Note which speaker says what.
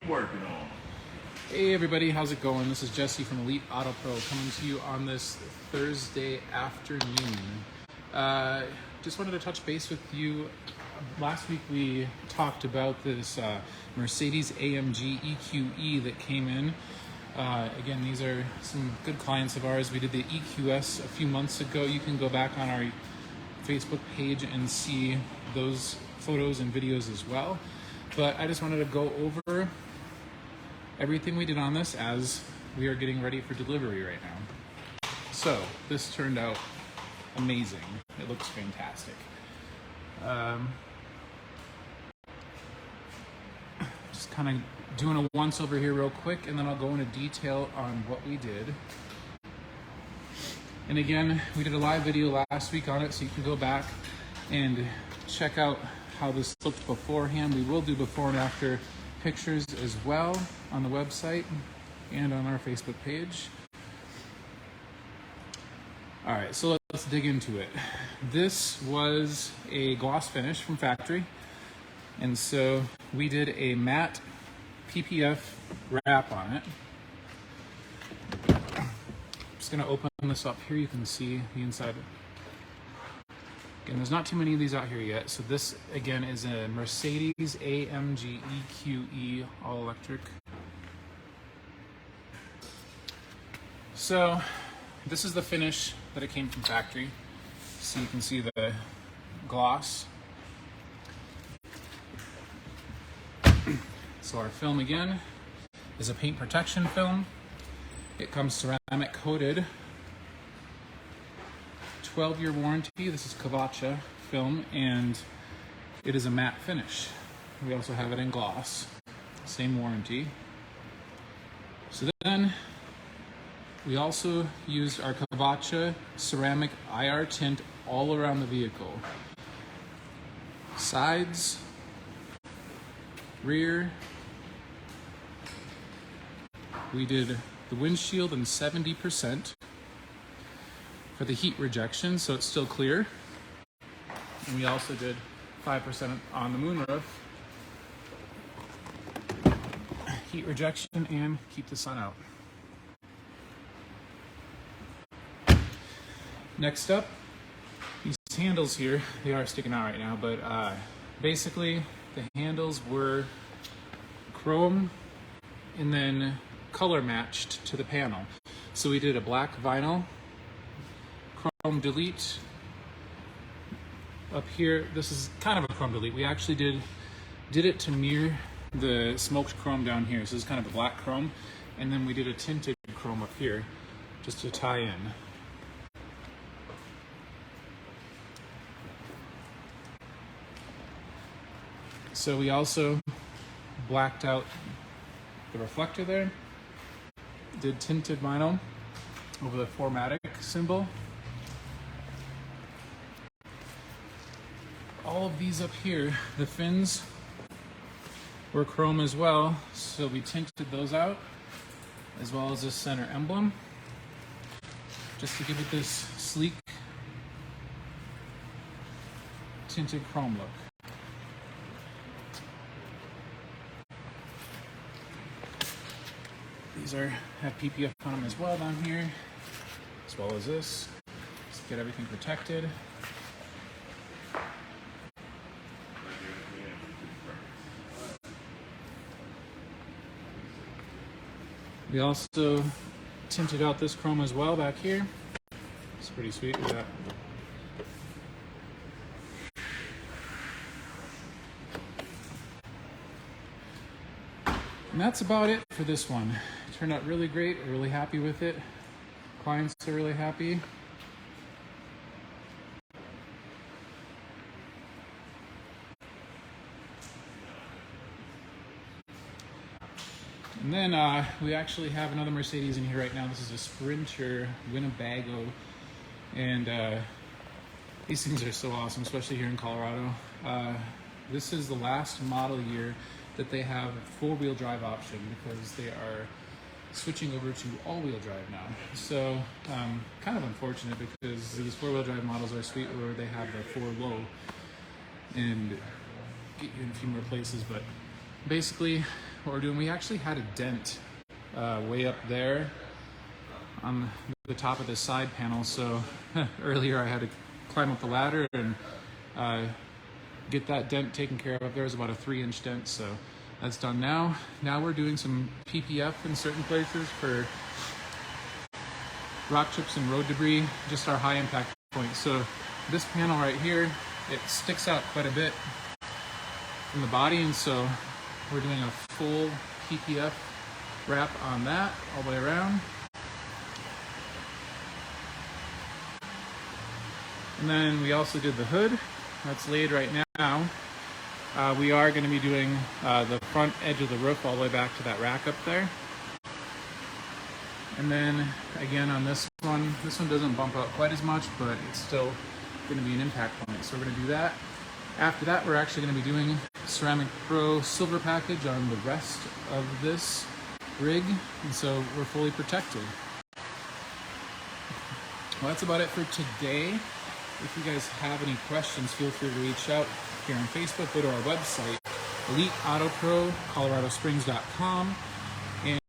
Speaker 1: working on?
Speaker 2: Hey everybody, how's it going? This is Jesse from Elite Auto Pro coming to you on this Thursday afternoon. Just wanted to touch base with you. Last week we talked about this Mercedes AMG EQE that came in. Again, these are some good clients of ours. We did the EQS a few months ago. You can go back on our Facebook page and see those photos and videos as well. But I just wanted to go over everything we did on this as we are getting ready for delivery right now. So this turned out amazing. It looks fantastic. Just kind of doing a once over here real quick, and then I'll go into detail on what we did. And again, we did a live video last week on it, so you can go back and check out how this looked beforehand. We will do before and after pictures as well on the website and on our Facebook page. All right, so let's dig into it. This was a gloss finish from factory, and so we did a matte PPF wrap on it. I'm just gonna open this up here. You can see the inside. Again, there's not too many of these out here yet. So this, again, is a Mercedes AMG EQE all-electric. So this is the finish that it came from factory. So you can see the gloss. So our film, again, is a paint protection film. It comes ceramic coated. 12-year warranty. This is Kavaca film, and it is a matte finish. We also have it in gloss, same warranty. So then we also used our Kavaca ceramic IR tint all around the vehicle. Sides, rear. We did the windshield in 70%. For the heat rejection, so it's still clear. And we also did 5% on the moonroof. Heat rejection and keep the sun out. Next up, these handles here, they are sticking out right now, but basically the handles were chrome and then color matched to the panel. So we did a black vinyl chrome delete up here. This is kind of a chrome delete. We actually did it to mirror the smoked chrome down here. So this is kind of a black chrome, and then we did a tinted chrome up here just to tie in. So we also blacked out the reflector there, did tinted vinyl over the 4MATIC symbol. All of these up here, the fins were chrome as well, so we tinted those out, as well as this center emblem, just to give it this sleek tinted chrome look. These have PPF on them as well down here, as well as this, just to get everything protected. We also tinted out this chrome as well back here. It's pretty sweet with that. And that's about it for this one. It turned out really great. We're really happy with it. Clients are really happy. And then we actually have another Mercedes in here right now. This is a Sprinter Winnebago, and these things are so awesome, especially here in Colorado. This is the last model year that they have a four-wheel drive option because they are switching over to all-wheel drive now. So kind of unfortunate because these four-wheel drive models are sweet where they have the 4 low and get you in a few more places, but basically what we're doing, we actually had a dent way up there on the top of the side panel. So earlier I had to climb up the ladder and get that dent taken care of. Up there is about a 3-inch dent, so that's done now. Now we're doing some PPF in certain places for rock chips and road debris, just our high impact points. So this panel right here, it sticks out quite a bit from the body, and so we're doing a full PPF wrap on that all the way around. And then we also did the hood. That's laid right now. We are going to be doing the front edge of the roof all the way back to that rack up there. And then again on this one doesn't bump out quite as much, but it's still going to be an impact point. So we're going to do that. After that, we're actually going to be doing Ceramic Pro silver package on the rest of this rig, and so we're fully protected. Well, that's about it for today. If you guys have any questions, feel free to reach out here on Facebook. Go to our website, EliteAutoPro, ColoradoSprings.com.